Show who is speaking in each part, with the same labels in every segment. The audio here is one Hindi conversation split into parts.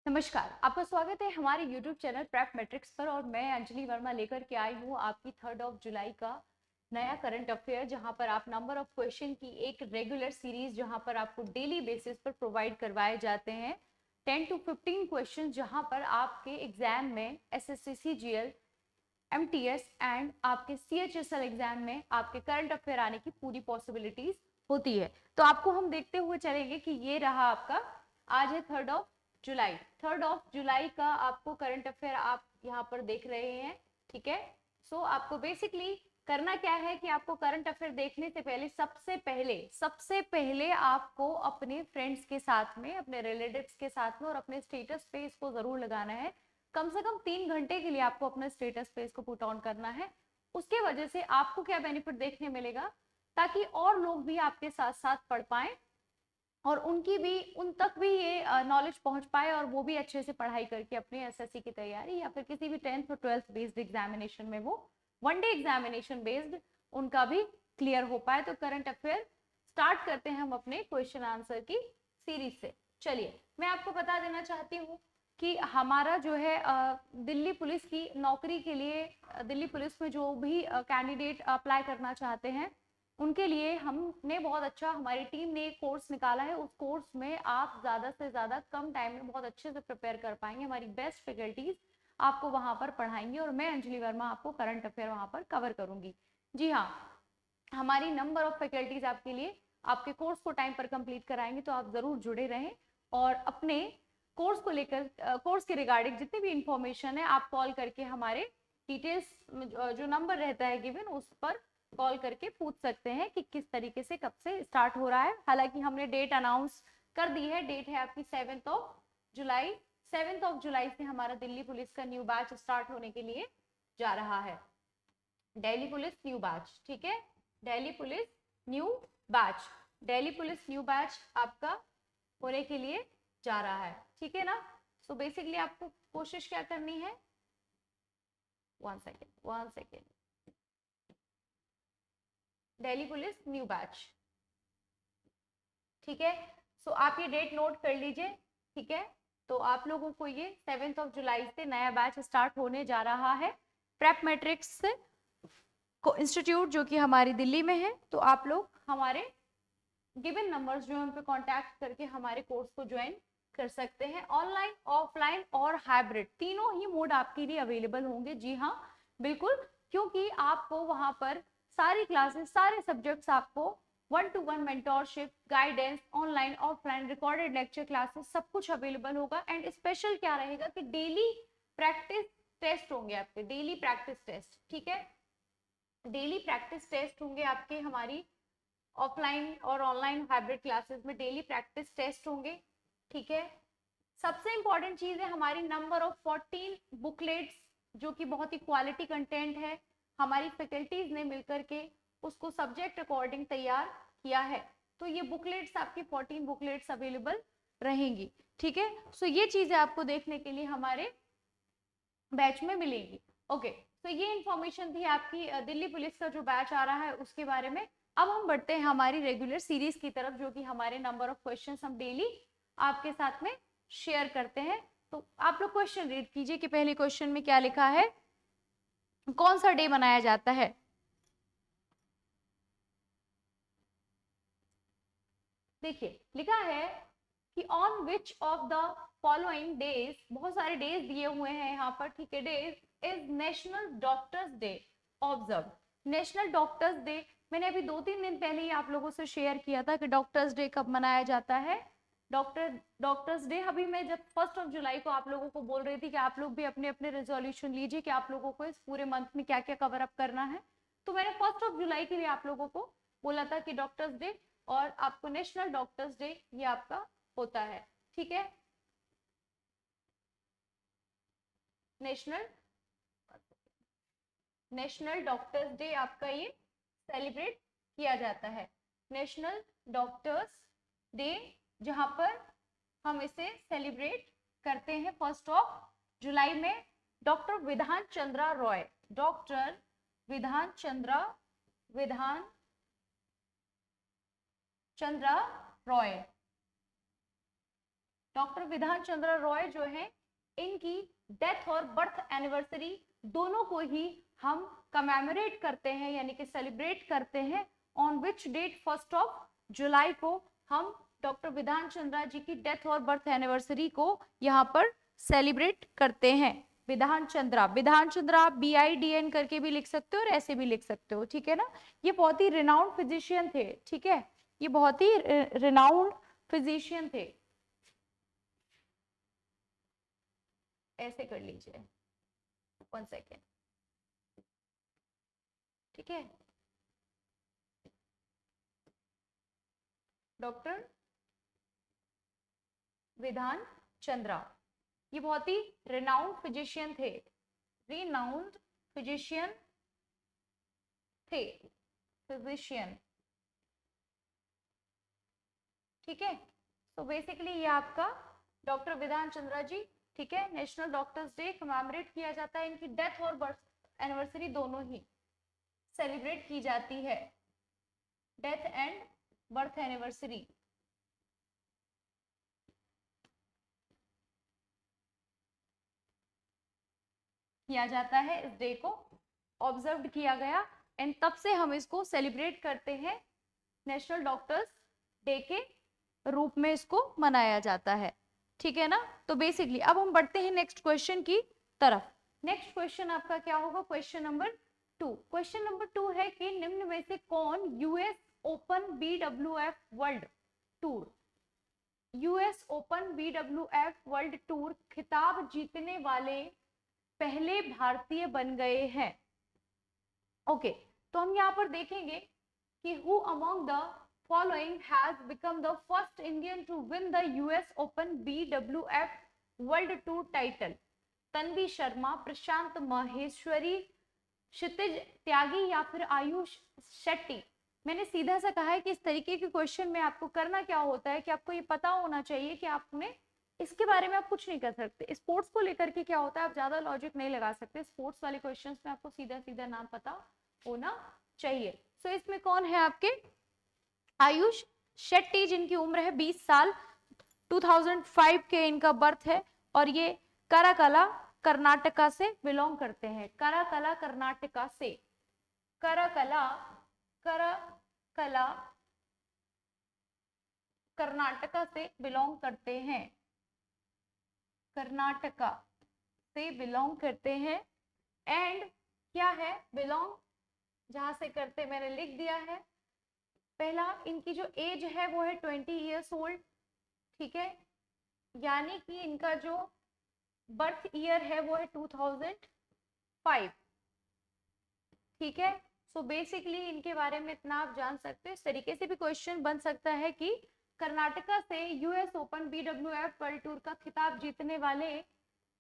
Speaker 1: नमस्कार, आपका स्वागत है हमारे YouTube चैनल प्रेप मैट्रिक्स पर। और मैं अंजलि वर्मा लेकर के आई हूँ आपकी 3 जुलाई का नया करंट अफेयर, जहां पर आप नंबर ऑफ क्वेश्चन की एक रेगुलर सीरीज जहां पर आपको डेली बेसिस पर प्रोवाइड करवाए जाते हैं 10 to 15 क्वेश्चन, जहां पर आपके एग्जाम में SSC CGL MTS एंड आपके CHSL एग्जाम में आपके करंट अफेयर आने की पूरी पॉसिबिलिटीज होती है। तो आपको हम देखते हुए चलेंगे कि ये रहा आपका, आज है 3 जुलाई। 3 जुलाई का आपको करंट अफेयर आप यहाँ पर देख रहे हैं। ठीक है, सो आपको बेसिकली करना क्या है कि आपको करंट अफेयर देखने से पहले सबसे पहले आपको अपने फ्रेंड्स के साथ में, अपने रिलेटिव्स के साथ में और अपने स्टेटस पे इसको जरूर लगाना है। कम से कम 3 घंटे के लिए आपको अपने स्टेटस पे इसको पुट ऑन करना है। उसके वजह से आपको क्या बेनिफिट देखने मिलेगा, ताकि और लोग भी आपके साथ साथ पढ़ पाए और उन तक भी ये नॉलेज पहुंच पाए और वो भी अच्छे से पढ़ाई करके अपने एसएससी की तैयारी या फिर किसी भी 10th और 12th बेस्ड एग्जामिनेशन में, वो वनडे एग्जामिनेशन बेस्ड, उनका भी क्लियर हो पाए। तो करंट अफेयर स्टार्ट करते हैं हम अपने क्वेश्चन आंसर की सीरीज से। चलिए, मैं आपको बता देना चाहती हूँ कि हमारा जो है दिल्ली पुलिस की नौकरी के लिए, दिल्ली पुलिस में जो भी कैंडिडेट अप्लाई करना चाहते हैं उनके लिए हमने बहुत अच्छा, हमारी टीम ने एक कोर्स निकाला है। उस कोर्स में आप ज्यादा से ज्यादा कम टाइम में बहुत अच्छे से प्रिपेयर कर पाएंगे। हमारी बेस्ट फैकल्टीज आपको वहां पर पढ़ाएंगी और मैं अंजलि वर्मा आपको करंट अफेयर वहां पर कवर करूंगी। जी हाँ, हमारी नंबर ऑफ फैकल्टीज आपके लिए आपके कोर्स को टाइम पर कंप्लीट कराएंगे, तो आप जरूर जुड़े रहें और अपने कोर्स को लेकर, कोर्स के रिगार्डिंग जितनी भी इंफॉर्मेशन है आप कॉल करके हमारे डिटेल्स जो नंबर रहता है गिवन, उस पर कॉल करके पूछ सकते हैं कि किस तरीके से कब से स्टार्ट हो रहा है। हालांकि हमने डेट अनाउंस कर दी है, डेट है आपकी 7 जुलाई। 7 जुलाई से हमारा दिल्ली पुलिस का न्यू बैच स्टार्ट होने के लिए जा रहा है। दिल्ली पुलिस न्यू बैच, ठीक है, Delhi police new batch, Delhi police new batch आपका होने के लिए जा रहा है। ठीक है ना। सो बेसिकली आपको कोशिश क्या करनी है, one second, Delhi police new batch, ठीक है। सो आप ये डेट नोट कर लीजिए। ठीक है, तो आप लोगों को ये 7 जुलाई से नया बैच स्टार्ट होने जा रहा है प्रेप मैट्रिक्स को इंस्टीट्यूट, जो कि हमारी दिल्ली में है। तो आप लोग हमारे गिवन नंबर्स जो है उन पे कांटेक्ट करके हमारे कोर्स को ज्वाइन कर सकते हैं। ऑनलाइन, ऑफलाइन और हाइब्रिड तीनों ही मोड आपके लिए अवेलेबल होंगे। जी हाँ, बिल्कुल, क्योंकि आपको वहां पर सारी क्लासेस, सारे सब्जेक्ट्स आपको 1-to-1 mentorship, guidance, online offline recorded lecture classes सब कुछ अवेलेबल होगा। एंड स्पेशल क्या रहेगा कि डेली प्रैक्टिस टेस्ट होंगे आपके, डेली प्रैक्टिस टेस्ट। ठीक है, डेली प्रैक्टिस टेस्ट होंगे आपके, हमारी ऑफलाइन और ऑनलाइन हाइब्रिड क्लासेस में डेली प्रैक्टिस टेस्ट होंगे। ठीक है, सबसे इंपॉर्टेंट चीज है हमारी नंबर ऑफ 14 बुकलेट्स, जो कि बहुत ही क्वालिटी कंटेंट है। हमारी फैकल्टीज ने मिलकर के उसको सब्जेक्ट अकॉर्डिंग तैयार किया है। तो ये बुकलेट्स आपकी 14 बुकलेट्स अवेलेबल रहेंगी। ठीक है, सो ये चीजें आपको देखने के लिए हमारे बैच में मिलेगी। ओके, तो ये इंफॉर्मेशन थी आपकी दिल्ली पुलिस का जो बैच आ रहा है उसके बारे में। अब हम बढ़ते हैं हमारी रेगुलर सीरीज की तरफ, जो कि हमारे नंबर ऑफ क्वेश्चंस हम डेली आपके साथ में शेयर करते हैं। तो आप लोग क्वेश्चन रीड कीजिए कि पहले क्वेश्चन में क्या लिखा है, कौन सा डे मनाया जाता है। देखिए लिखा है कि on which of the following days, बहुत सारे डेज दिए हुए हैं यहाँ पर। ठीक है, days is national doctors day observe. National doctors day मैंने अभी 2-3 दिन पहले ही आप लोगों से शेयर किया था कि डॉक्टर्स डे कब मनाया जाता है। डॉक्टर्स डे, अभी मैं जब 1 जुलाई को आप लोगों को बोल रही थी कि आप लोग भी अपने अपने रेजोल्यूशन लीजिए कि आप लोगों को इस पूरे मंथ में क्या क्या कवर अप करना है। तो मैंने 1 जुलाई के लिए आप लोगों को बोला था कि डॉक्टर्स डे और आपको नेशनल डॉक्टर्स डे ये आपका होता है। ठीक है, नेशनल नेशनल डॉक्टर्स डे आपका ये सेलिब्रेट किया जाता है। नेशनल डॉक्टर्स डे, जहां पर हम इसे सेलिब्रेट करते हैं 1 जुलाई में। डॉक्टर विधान चंद्रा रॉय, डॉक्टर विधान चंद्रा रॉय डॉक्टर विधान चंद्र रॉय जो है, इनकी डेथ और बर्थ एनिवर्सरी दोनों को ही हम कमेमोरेट करते हैं, यानी कि सेलिब्रेट करते हैं। On which date? 1 जुलाई को हम डॉक्टर विधान चंद्रा जी की डेथ और बर्थ एनिवर्सरी को यहाँ पर सेलिब्रेट करते हैं। विधान चंद्रा, विधान चंद्रा आप BIDN करके भी लिख सकते हो और ऐसे भी लिख सकते हो, ठीक है ना। ये बहुत ही रिनाउंड फिजिशियन थे, ठीक है, ये बहुत ही रिनाउंड फिजिशियन थे। ऐसे कर लीजिए, 1 सेकेंड, ठीक है। डॉक्टर विधान चंद्रा, ये बहुत ही रिनाउंड फिजिशियन थे, रिनाउंड फिजिशियन थे, फिजिशियन, ठीक है। तो बेसिकली ये आपका डॉक्टर विधान चंद्रा जी, ठीक है। नेशनल डॉक्टर्स डे कमेमोरेट किया जाता है, इनकी डेथ और बर्थ एनिवर्सरी दोनों ही सेलिब्रेट की जाती है, डेथ एंड बर्थ एनिवर्सरी। किया जाता है, इस डे को ऑब्जर्व किया गया एंड तब से हम इसको सेलिब्रेट करते हैं, नेशनल डॉक्टर्स डे के रूप में इसको मनाया जाता है, ठीक है ना। तो बेसिकली अब हम बढ़ते हैं नेक्स्ट क्वेश्चन की तरफ। नेक्स्ट क्वेश्चन आपका क्या होगा? Question number 2। क्वेश्चन नंबर 2 है कि निम्न में से कौन US open BWF world tour, US open BWF world tour खिताब जीतने वाले पहले भारतीय बन गए हैं? ओके, तो हम यहाँ पर देखेंगे कि who among the following has become the first Indian to win the US Open BWF World Tour title? Tanvi Sharma, Prashant Maheshwari, Kshitij Tyagi या फिर आयुष शेट्टी। मैंने सीधा सा कहा है कि इस तरीके के क्वेश्चन में आपको करना क्या होता है कि आपको ये पता होना चाहिए कि आपने इसके बारे में आप कुछ नहीं कर सकते। स्पोर्ट्स को लेकर के क्या होता है, आप ज्यादा लॉजिक नहीं लगा सकते। स्पोर्ट्स वाले क्वेश्चंस में आपको सीधा सीधा नाम पता होना चाहिए। सो इसमें कौन है आपके? आयुष शेट्टी, जिनकी उम्र है 20 साल, 2005 के इनका बर्थ है और ये कराकला कर्नाटका से बिलोंग करते हैं। कराकला कर्नाटका से, कराकला कर्नाटका से बिलोंग करते हैं, कर्नाटका से बिलोंग करते हैं। एंड क्या है बिलोंग, जहां से करते मैंने लिख दिया है। पहला, इनकी जो एज है वो है 20 ईयर्स ओल्ड, ठीक है, यानी कि इनका जो बर्थ ईयर है वो है 2005, ठीक है। सो बेसिकली इनके बारे में इतना आप जान सकते हो। इस तरीके से भी क्वेश्चन बन सकता है कि कर्नाटका से US open BWF world tour का खिताब जीतने वाले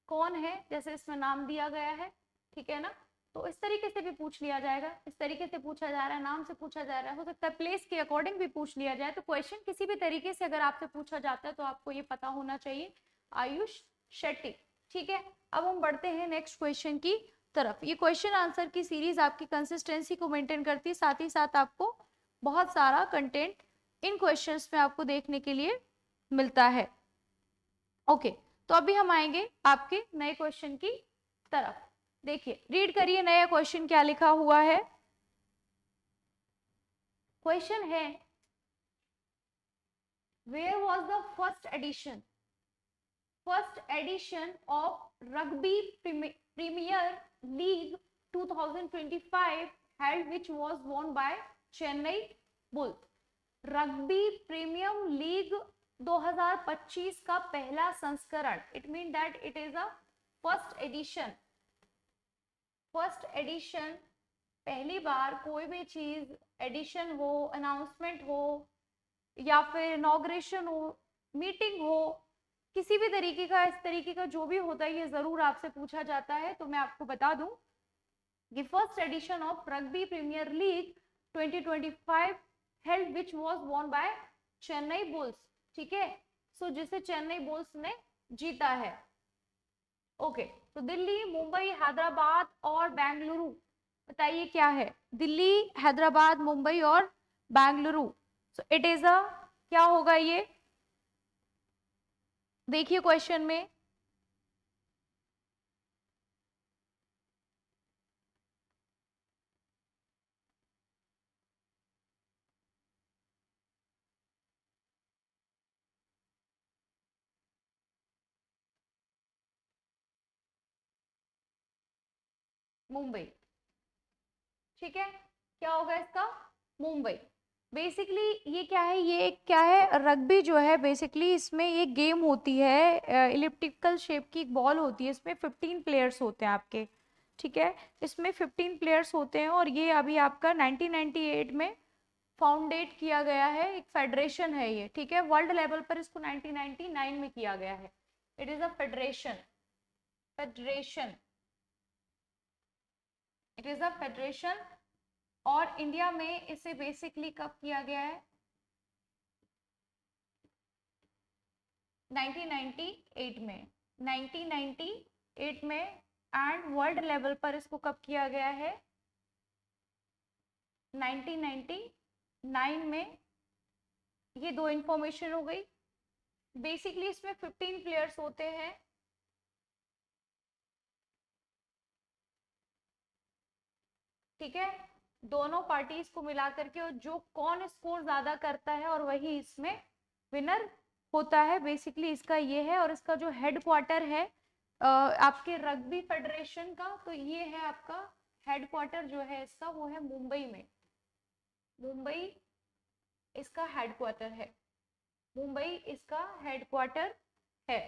Speaker 1: कौन है, जैसे इसमें नाम दिया गया है, ठीक है ना। तो इस तरीके से भी पूछ लिया जाएगा, इस तरीके से पूछा जा रहा है, नाम से पूछा जा रहा है, हो सकता है प्लेस के अकॉर्डिंग भी पूछ लिया जाए। तो क्वेश्चन किसी भी तरीके से अगर आपसे पूछा जाता है तो आपको ये पता होना चाहिए, आयुष शेट्टी, ठीक है। अब हम बढ़ते हैं नेक्स्ट क्वेश्चन की तरफ। ये क्वेश्चन आंसर की सीरीज आपकी कंसिस्टेंसी को मेंटेन करती है, साथ ही साथ आपको बहुत सारा कंटेंट इन क्वेश्चंस में आपको देखने के लिए मिलता है। ओके, तो अभी हम आएंगे आपके नए क्वेश्चन की तरफ। देखिए, रीड करिए नया क्वेश्चन क्या लिखा हुआ है। क्वेश्चन है, where was the first edition of rugby premier league 2025 held which was won by Chennai Bulls? Rugby premium league 2025 का पहला संस्करण, it mean that it is a first edition. First edition, पहली बार कोई भी चीज एडिशन हो, अनाउंसमेंट हो या फिर इनॉग्रेशन हो, मीटिंग हो, किसी भी तरीके का, इस तरीके का जो भी होता है ये जरूर आपसे पूछा जाता है। तो मैं आपको बता दूं कि first edition of rugby premier league 2025 held which was won by Chennai Bulls, ठीक है। सो जिसे चेन्नई बुल्स ने जीता है। ओके, तो दिल्ली, मुंबई, हैदराबाद और बेंगलुरु, बताइए क्या है? दिल्ली, हैदराबाद, मुंबई और बेंगलुरु। सो इट इज अ, क्या होगा ये? देखिए क्वेश्चन में, मुंबई। ठीक है, क्या होगा इसका? मुंबई। बेसिकली ये क्या है, ये क्या है, रग्बी जो है बेसिकली इसमें ये गेम होती है, इलिप्टिकल शेप की एक बॉल होती है, इसमें 15 प्लेयर्स होते हैं आपके। ठीक है, इसमें 15 प्लेयर्स होते हैं और ये अभी आपका 1998 में फाउंडेट किया गया है, एक फेडरेशन है ये। ठीक है, वर्ल्ड लेवल पर इसको 1999 में किया गया है। It is a federation, federation, it is a federation. और इंडिया में इसे बेसिकली कब किया गया है? 1998 में, 1998 में। एंड वर्ल्ड लेवल पर इसको कब किया गया है? 1999 में। ये दो इंफॉर्मेशन हो गई। बेसिकली इसमें 15 प्लेयर्स होते हैं। ठीक है, दोनों पार्टीज को मिला करके, और जो कौन स्कोर ज्यादा करता है और वही इसमें विनर होता है। बेसिकली इसका ये है, और इसका जो हेड क्वार्टर है आपके रग्बी फेडरेशन का, तो ये है आपका हेड क्वार्टर जो है इसका, वो है मुंबई में। मुंबई इसका हेड क्वार्टर है, मुंबई इसका हेड क्वार्टर है।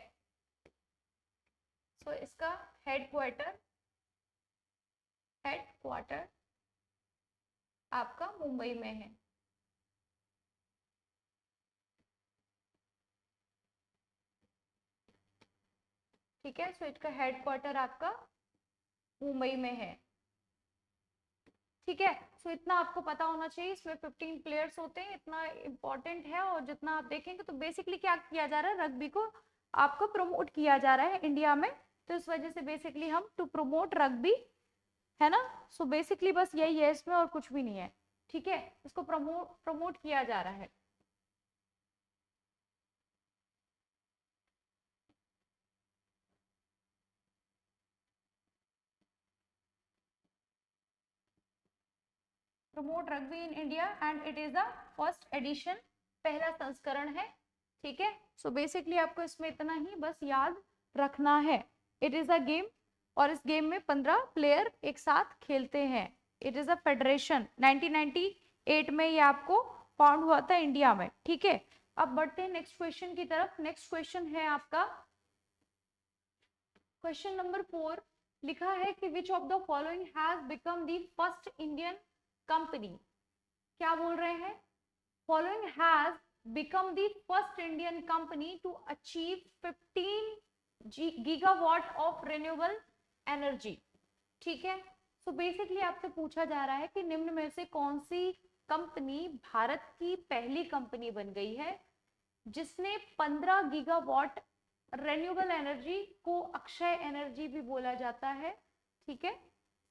Speaker 1: सो इसका हेड क्वार्टर, हेड क्वार्टर आपका मुंबई में है। ठीक है, सो इसका हेड क्वार्टर आपका मुंबई में है। ठीक है, सो इतना आपको पता होना चाहिए। इसमें 15 प्लेयर्स होते हैं, इतना इंपॉर्टेंट है। और जितना आप देखेंगे तो बेसिकली क्या किया जा रहा है, रग्बी को आपको प्रमोट किया जा रहा है इंडिया में। तो इस वजह से बेसिकली हम टू प्रमोट रग्बी, है ना। सो बेसिकली बस यही है इसमें, और कुछ भी नहीं है। ठीक है, इसको प्रमोट किया जा रहा है। Promote rugby in India and it is the first addition, पहला संस्करण है। ठीक है, सो बेसिकली आपको इसमें इतना ही बस याद रखना है। इट इज अ गेम, और इस गेम में 15 प्लेयर एक साथ खेलते हैं। इट इज अ फेडरेशन, 1998 में ये आपको फाउंड हुआ था इंडिया में। ठीक है, अब बढ़ते हैं नेक्स्ट क्वेश्चन की तरफ। नेक्स्ट क्वेश्चन है आपका क्वेश्चन नंबर 4। लिखा है कि which of the following has become the first Indian company. क्या बोल रहे हैं? Following has become the first Indian company to achieve 15 gigawatt of renewable energy. ठीक है, सो बेसिकली आपसे पूछा जा रहा है कि निम्न में से कौन सी कंपनी भारत की पहली कंपनी बन गई है जिसने 15 गीगावाट रेन्यूएबल एनर्जी को अक्षय एनर्जी भी बोला जाता है। ठीक है,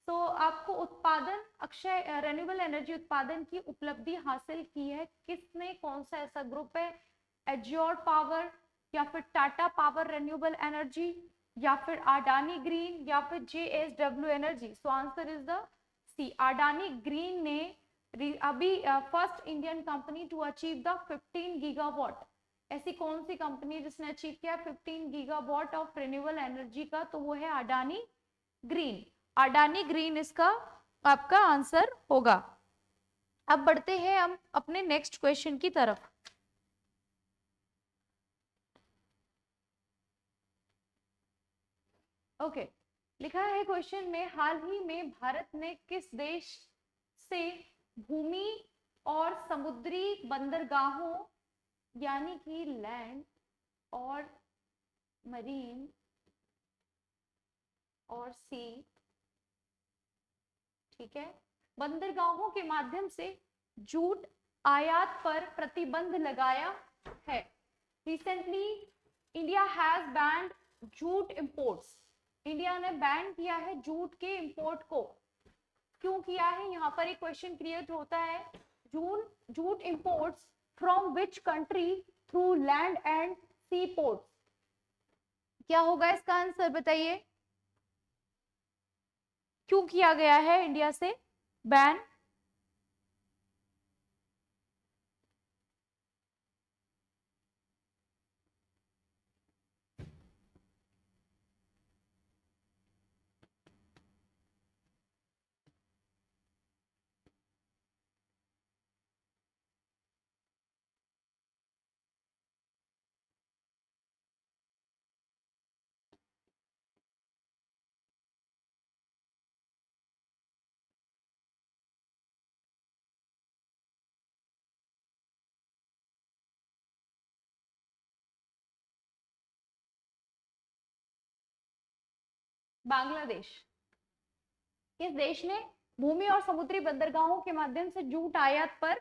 Speaker 1: तो आपको उत्पादन, अक्षय रेन्यूएबल एनर्जी उत्पादन की उपलब्धि हासिल की है किसने, कौन सा ऐसा ग्रुप है? एज्योर पावर, या फिर टाटा पावर रेन्यूएबल एनर्जी, या फिर अडानी ग्रीन, या फिर JSW energy. So answer is the C, Adani green ने अभी first Indian company to achieve the 15 gigawatt. ऐसी कौन सी कंपनी जिसने अचीव किया 15 गीगावाट ऑफ रिन्यूएबल एनर्जी का? तो वो है अडानी ग्रीन। अडानी ग्रीन इसका आपका आंसर होगा। अब बढ़ते हैं हम अपने नेक्स्ट क्वेश्चन की तरफ। ओके, लिखा है क्वेश्चन में, हाल ही में भारत ने किस देश से भूमि और समुद्री बंदरगाहों, यानी कि लैंड और मरीन और सी, ठीक है, बंदरगाहों के माध्यम से जूट आयात पर प्रतिबंध लगाया है? Recently India has banned jute imports. India ने बैन किया है जूट के इंपोर्ट को। क्यों किया है? यहाँ पर एक क्वेश्चन क्रिएट होता है, jute imports from which country through land and sea ports. क्या होगा इसका आंसर बताइए, क्यों किया गया है इंडिया से बैन? बांग्लादेश। किस देश ने भूमि और समुद्री बंदरगाहों के माध्यम से जूट आयात पर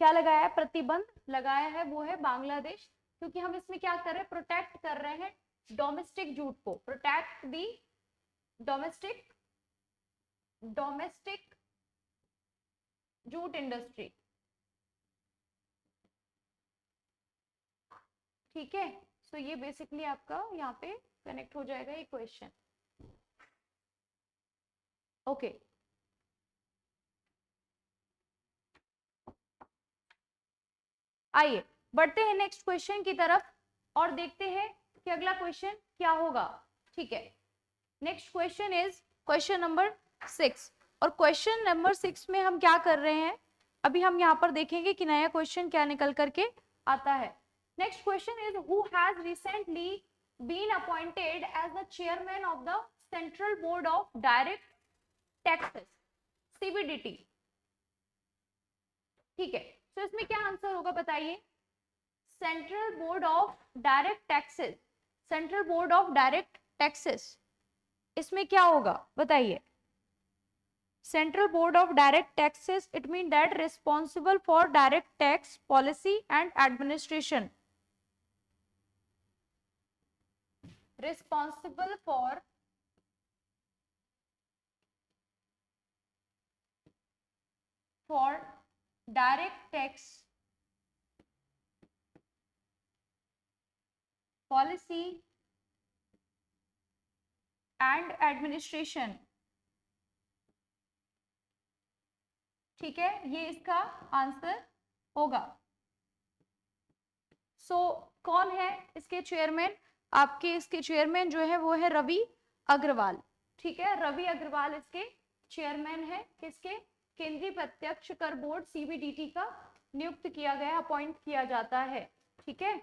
Speaker 1: क्या लगाया है, प्रतिबंध लगाया है, वो है बांग्लादेश। क्योंकि हम इसमें क्या कर रहे हैं, प्रोटेक्ट कर रहे हैं डोमेस्टिक जूट को, protect the domestic domestic jute industry. ठीक है, सो ये बेसिकली आपका यहाँ पे कनेक्ट हो जाएगा ये क्वेश्चन। ओके, आइए बढ़ते हैं नेक्स्ट क्वेश्चन की तरफ और देखते हैं कि अगला क्वेश्चन क्या होगा। ठीक है, next question is question number 6। और क्वेश्चन नंबर 6 में हम क्या कर रहे हैं, अभी हम यहाँ पर देखेंगे कि नया क्वेश्चन क्या निकल करके आता है। Next question is who has recently been appointed as the chairman of the central board of direct taxes, CBDT. ठीक है, तो इसमें क्या आंसर होगा बताइए, central board of direct taxes, central board of direct taxes, इसमें क्या होगा बताइए। Central board of direct taxes, it mean that responsible for direct tax policy and administration, responsible for direct tax policy and administration. ठीक है, ये इसका आंसर होगा। सो कौन है इसके चेयरमैन, आपके इसके चेयरमैन जो है वो है रवि अग्रवाल। ठीक है, रवि अग्रवाल इसके चेयरमैन है, किसके, केंद्रीय प्रत्यक्ष कर बोर्ड सीबीडीटी का नियुक्त किया गया, अपॉइंट किया जाता है। ठीक है,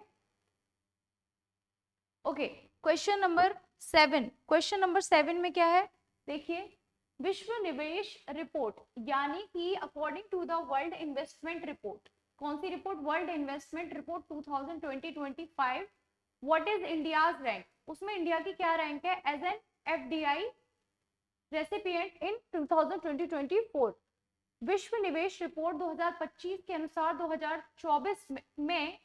Speaker 1: okay, question number 7। Question number 7 में क्या है, देखिए, विश्व निवेश रिपोर्ट यानी कि according to the world investment report, कौन सी report, world investment report 2020-25, what is India's rank, उसमें इंडिया की क्या रैंक है as an FDI recipient in 2020-24। विश्व निवेश रिपोर्ट 2025 के अनुसार 2024 में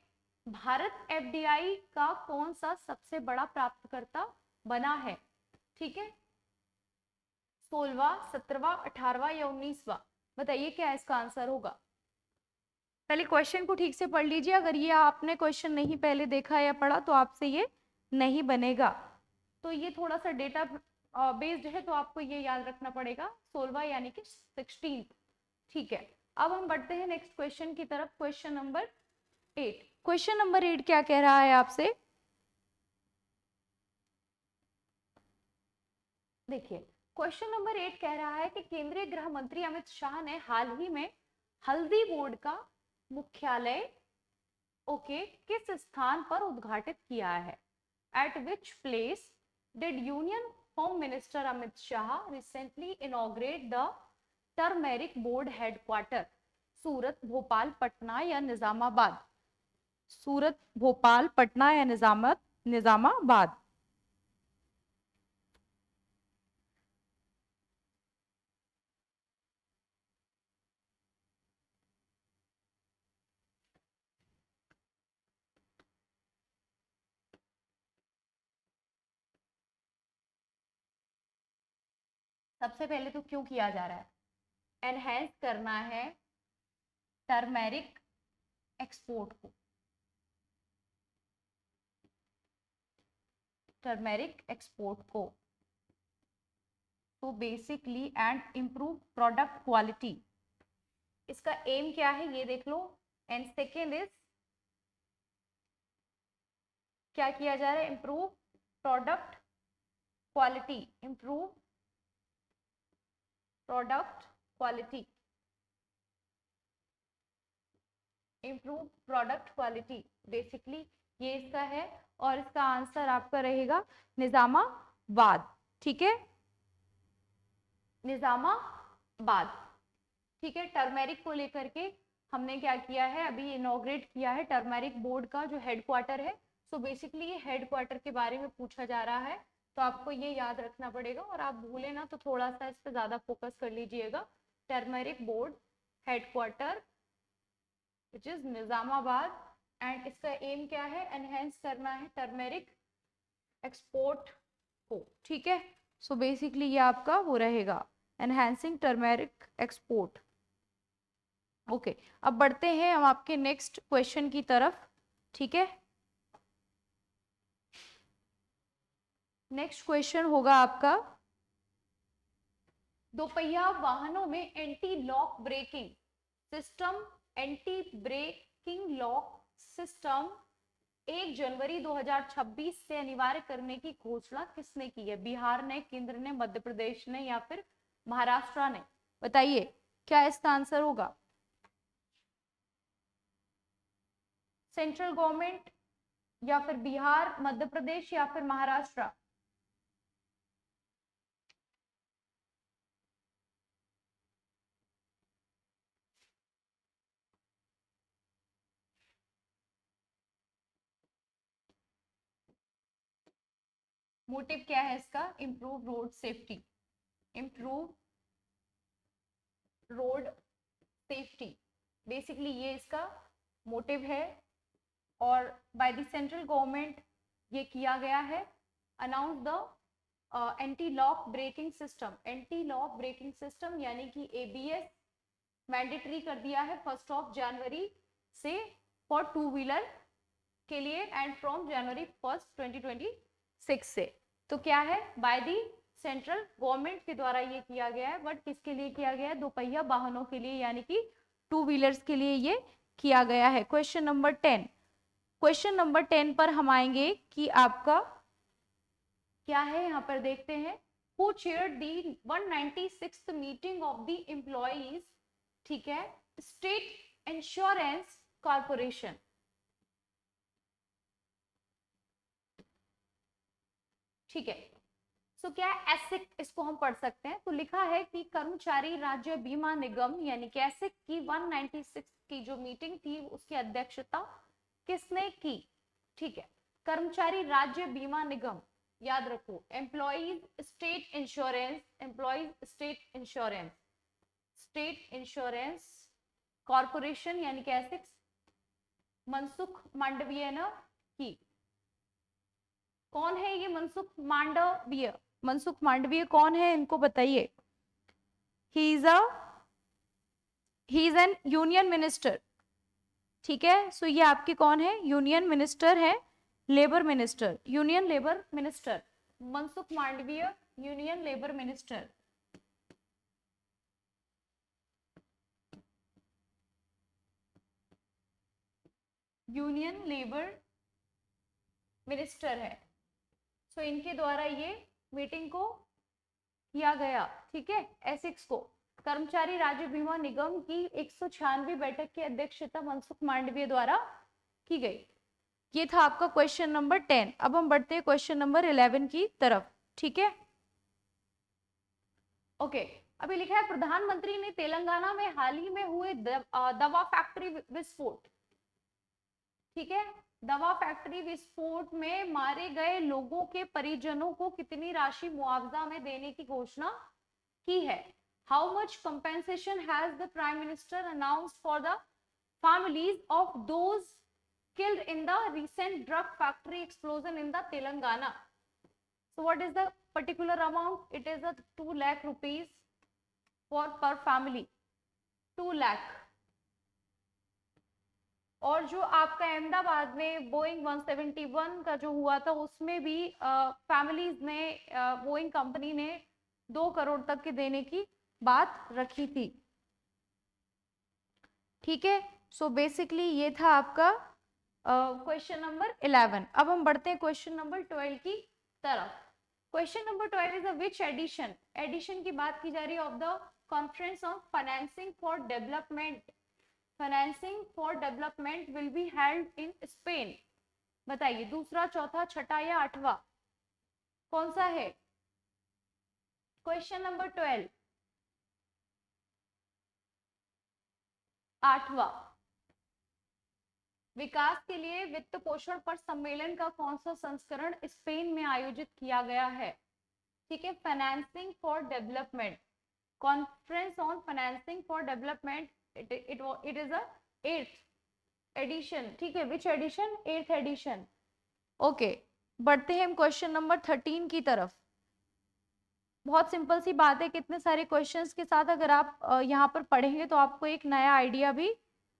Speaker 1: भारत एफडीआई का कौन सा सबसे बड़ा प्राप्तकर्ता बना है। ठीक है, 16वां, 17वां, 18वां या 19वां, बताइए क्या इसका आंसर होगा। पहले क्वेश्चन को ठीक से पढ़ लीजिए, अगर ये आपने क्वेश्चन नहीं पहले देखा या पढ़ा तो आपसे ये नहीं बनेगा। तो ये थोड़ा सा डेटा बेस्ड है, तो आपको ये याद रखना पड़ेगा, 16वां यानी कि 16। ठीक है, अब हम बढ़ते हैं नेक्स्ट क्वेश्चन की तरफ, क्वेश्चन नंबर 8। क्वेश्चन नंबर 8 क्या कह रहा है आपसे, देखिए, क्वेश्चन नंबर 8 कह रहा है कि केंद्रीय गृह मंत्री अमित शाह ने हाल ही में हल्दी बोर्ड का मुख्यालय ओके किस स्थान पर उद्घाटित किया है, at which place did union home minister Amit Shah recently inaugurate the turmeric board headquarter, Surat, Bhopal, Patna या निजामाबाद, सूरत, भोपाल, पटना या निजामाबाद। सबसे पहले तो क्यों किया जा रहा है, एनहेंस करना है टर्मेरिक एक्सपोर्ट को। टर्मेरिक एक्सपोर्ट को। तो basically and improve product quality, इसका एम क्या है ये देख लो। एंड सेकेंड इज क्या किया जा रहा है, improve product quality, improve product quality, improve product quality, basically ये इसका है। और इसका आंसर आपका रहेगा निजामाबाद, ठीक है, निजामाबाद, ठीक है। टर्मेरिक को लेकर के हमने क्या किया है, अभी इनॉग्रेट किया है टर्मेरिक बोर्ड का जो हेडक्वार्टर है। सो बेसिकली ये हेडक्वार्टर के बारे में पूछा जा रहा है, तो आपको ये याद रखना पड़ेगा, और आप भूले ना तो थोड़ा सा इस पर ज्यादा फोकस कर लीजिएगा। Turmeric board headquarter which is Nizamabad, and इसका एम क्या है, एनहेंस करना है टर्मेरिक एक्सपोर्ट को, ठीक है। सो बेसिकली ये आपका वो रहेगा, एनहेंसिंग टर्मेरिक एक्सपोर्ट। ओके, अब बढ़ते हैं हम आपके नेक्स्ट क्वेश्चन की तरफ, ठीक है। नेक्स्ट क्वेश्चन होगा आपका, दोपहिया वाहनों में anti lock braking system, anti braking lock system 1 जनवरी 2026 से अनिवार्य करने की घोषणा किसने की है? बिहार ने, केंद्र ने, मध्य प्रदेश ने या फिर महाराष्ट्र ने? बताइए क्या इसका आंसर होगा। सेंट्रल गवर्नमेंट या फिर बिहार, मध्य प्रदेश या फिर महाराष्ट्र? मोटिव क्या है इसका? Improve road safety, improve road safety, basically ये इसका मोटिव है। और बाय द सेंट्रल गवर्नमेंट ये किया गया है, announce the anti lock braking system, anti lock braking system यानी कि एबीएस मैंडेटरी कर दिया है 1 जनवरी से फॉर टू व्हीलर के लिए, एंड फ्रॉम जनवरी 1 2026 से। तो क्या है, बाय दी सेंट्रल गवर्नमेंट के द्वारा ये किया गया है, बट किसके लिए किया गया है? दोपहिया वाहनों के लिए, यानी कि टू व्हीलर्स के लिए ये किया गया है। क्वेश्चन नंबर 10, क्वेश्चन नंबर 10 पर हम आएंगे कि आपका क्या है, यहाँ पर देखते हैं। Who chaired the 196th meeting of the employees, ठीक है, स्टेट इंश्योरेंस कॉर्पोरेशन। ठीक है, सो क्या एसिक इसको हम पढ़ सकते हैं। तो लिखा है कि कर्मचारी राज्य बीमा निगम यानी कि एसिक की 196 की जो मीटिंग थी उसकी अध्यक्षता किसने की? ठीक है, कर्मचारी राज्य बीमा निगम, याद रखो, employees state insurance, employees state insurance, state insurance corporation यानी कि एसिक्स, मनसुख मांडविय ने की। कौन है ये मनसुख मांडविय? मनसुख मांडविय कौन है, इनको बताइए। He is an union minister, ठीक है। सो ये आपके कौन है? यूनियन मिनिस्टर है, labour minister, union labour minister, Mansukh Mandaviya union labour minister. Union labour minister है। सो इनके द्वारा ये मीटिंग को किया गया, ठीक है। एसिक्स को कर्मचारी राज्य बीमा निगम की 196वीं बैठक की अध्यक्षता मनसुख मांडविय द्वारा की गई। ये था आपका क्वेश्चन नंबर 10। अब हम बढ़ते हैं क्वेश्चन नंबर 11 की तरफ, ठीक है। ओके, अभी लिखा है प्रधानमंत्री ने तेलंगाना में हाल ही में हुए दवा फैक्ट्री विस्फोट, ठीक है, दवा फैक्ट्री विस्फोट में मारे गए लोगों के परिजनों को कितनी राशि मुआवजा में देने की घोषणा की है? How much compensation has the prime minister announced for the families of those killed in the recent drug factory explosion in the Telangana? So what is the particular amount? It is a 2 lakh rupees for per family, 2 lakh, और जो आपका अहमदाबाद में बोइंग 171 का जो हुआ था उसमें भी फैमिलीज ने बोइंग कंपनी ने 2 करोड़ तक के देने की बात रखी थी। ठीक है, सो बेसिकली ये था आपका क्वेश्चन नंबर 11। अब हम बढ़ते हैं क्वेश्चन नंबर 12 की तरफ। Question number 12 is a which edition, edition की बात की जा रही है of the conference on financing for development, financing for development will be held in Spain. बताइए दूसरा, चौथा, छठा या आठवां कौन सा है? क्वेश्चन नंबर 12, आठवां। विकास के लिए वित्त पोषण पर सम्मेलन का कौन सा संस्करण स्पेन में आयोजित किया गया है? ठीक है, financing for development, conference on financing for development, it is a 8th edition. ठीक है, which edition? 8th addition. Okay, बढ़ते हैं हम क्वेश्चन नंबर 13 की तरफ। बहुत सिंपल सी बात है, कितने सारे क्वेश्चंस के साथ अगर आप यहाँ पर पढ़ेंगे तो आपको एक नया आइडिया भी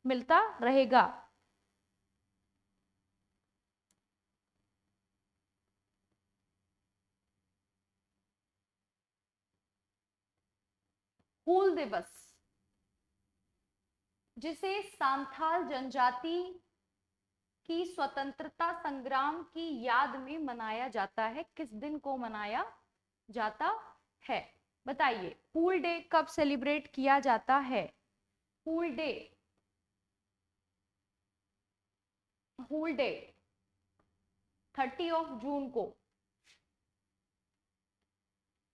Speaker 1: मिलता रहेगा। हूल दिवस, जिसे सांथाल जनजाति की स्वतंत्रता संग्राम की याद में मनाया जाता है, किस दिन को मनाया जाता है? बताइए, हूल डे कब सेलिब्रेट किया जाता है? हूल डे, हूल डे 30 जून को।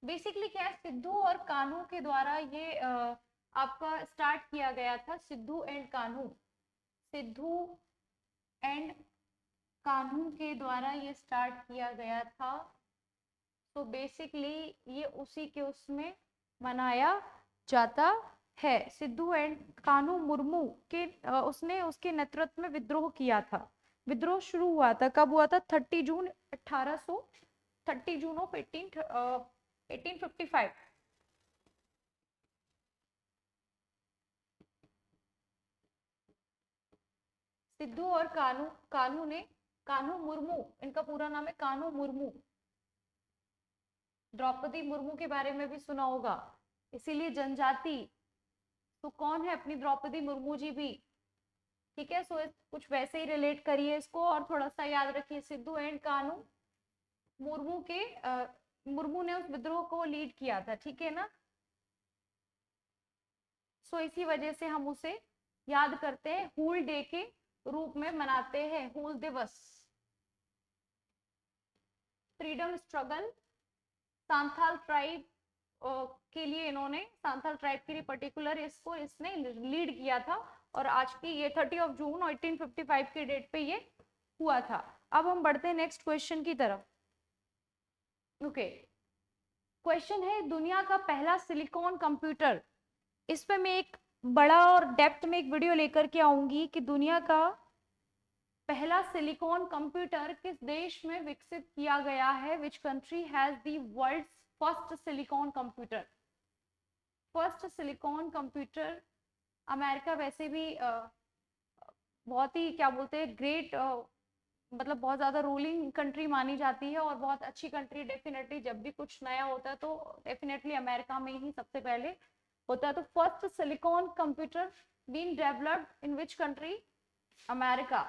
Speaker 1: बेसिकली क्या है, सिद्धू और कान्हू के द्वारा ये आपका स्टार्ट किया गया था, सिद्धू एंड कान्हू, सिद्धू एंड कान्हू के द्वारा ये स्टार्ट किया गया था। तो बेसिकली ये उसी के उसमें मनाया जाता है। सिद्धू एंड कान्हू मुर्मू के उसने उसके नेतृत्व में विद्रोह किया था। विद्रोह शुरू हुआ था, कब हुआ था? 30 जून 1800, 30 जून ऑफ 1855। सिद्धू और कान्हू, कान्हू ने, कान्हू मुर्मू, इनका पूरा नाम है कान्हू मुर्मू। द्रौपदी मुर्मू के बारे में भी सुना होगा, इसीलिए जनजाति। तो कौन है अपनी द्रौपदी मुर्मू जी भी? ठीक है, सो कुछ वैसे ही रिलेट करिए इसको और थोड़ा सा याद रखिए। सिद्धू एंड कान्हू मुर्मू के मुर्मू ने उस विद्रोह को लीड किया था, ठीक है ना? सो इसी वजह से हम उसे याद करते हैं, हूल डे के रूप में मनाते हैं, हूल दिवस। फ्रीडम स्ट्रगल, सांथाल ट्राइब के लिए, इन्होंने सांथाल ट्राइब के लिए पर्टिकुलर इसको इसने लीड किया था। और आज की ये 30 जून 1855 के डेट पे ये हुआ था। अब हम बढ़ते हैं नेक्स्ट क्वेश्चन की तरफ। ओके, क्वेश्चन है दुनिया का पहला सिलिकॉन कंप्यूटर। इस पे मैं एक बड़ा और डेप्थ में एक वीडियो लेकर के आऊंगी कि दुनिया का पहला सिलिकॉन कंप्यूटर किस देश में विकसित किया गया है, which country has the world's first silicon computer. First silicon computer, America वैसे भी बहुत ही क्या बोलते हैं ग्रेट, मतलब बहुत ज्यादा रूलिंग कंट्री मानी जाती है और बहुत अच्छी कंट्री। डेफिनेटली जब भी कुछ नया होता है तो डेफिनेटली अमेरिका में ही सबसे पहले होता है। तो first silicon computer been developed in which country? America.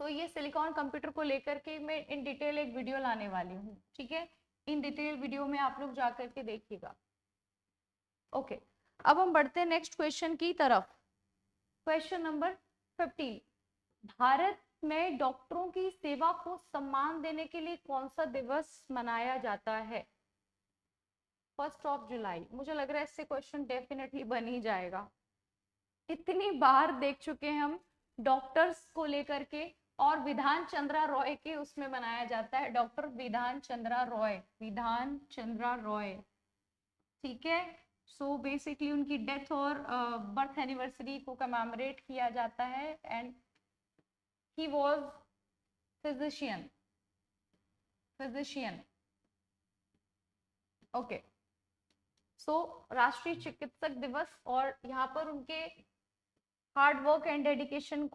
Speaker 1: So ये सिलिकॉन कंप्यूटर को लेकर के मैं इन डिटेल एक वीडियो लाने वाली हूँ, ठीक है? इन डिटेल वीडियो में आप लोग जा करके देखिएगा। ओके, अब हम बढ़ते हैं नेक्स्ट क्वेश्चन की तरफ। क्वेश्चन नंबर 15, भारत में डॉक्टरों की सेवा को सम्मान देने के लिए कौन सा दिवस मनाया जाता है? 1 जुलाई। मुझे लग रहा है इससे क्वेश्चन डेफिनेटली बन ही जाएगा। इतनी बार देख चुके हैं हम डॉक्टर्स को लेकर के, और विधान चंद्रा रॉय के उसमें मनाया जाता है, डॉक्टर विधान चंद्रा रॉय, विधान चंद्रा रॉय। ठीक है, सो बेसिकली उनकी डेथ और बर्थ एनिवर्सरी को कमेमोरेट किया जाता है। And he was physician, physician. Okay, so राष्ट्रीय चिकित्सक दिवस, और यहाँ पर उनके हार्ड वर्क एंड डेडिकेशन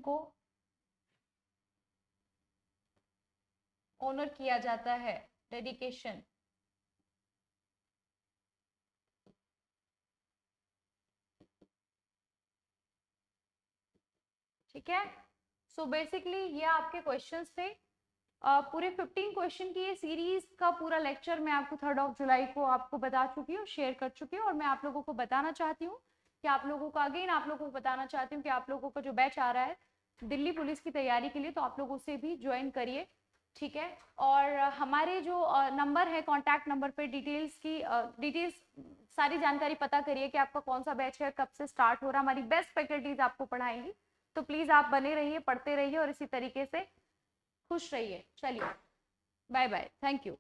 Speaker 1: को ऑनर किया जाता है, डेडिकेशन। ठीक है, सो बेसिकली ये आपके क्वेश्चंस थे। पूरे 15 क्वेश्चन की ये सीरीज का पूरा लेक्चर मैं आपको 3 जुलाई को आपको बता चुकी हूँ, शेयर कर चुकी हूँ। और मैं आप लोगों को बताना चाहती हूँ कि आप लोगों का अगेन आप लोगों को बताना चाहती हूँ कि आप लोगों का जो बैच आ रहा है दिल्ली पुलिस की तैयारी के लिए, तो आप लोग उसे भी ज्वाइन करिए। ठीक है, और हमारे जो नंबर है, कॉन्टैक्ट नंबर पे डिटेल्स सारी जानकारी पता करिए कि आपका कौन सा बैच है, कब से स्टार्ट हो रहा है। हमारी बेस्ट फैकल्टीज आपको पढ़ाएंगी, तो प्लीज आप बने रहिए, पढ़ते रहिए और इसी तरीके से खुश रहिए। चलिए, बाय बाय, थैंक यू।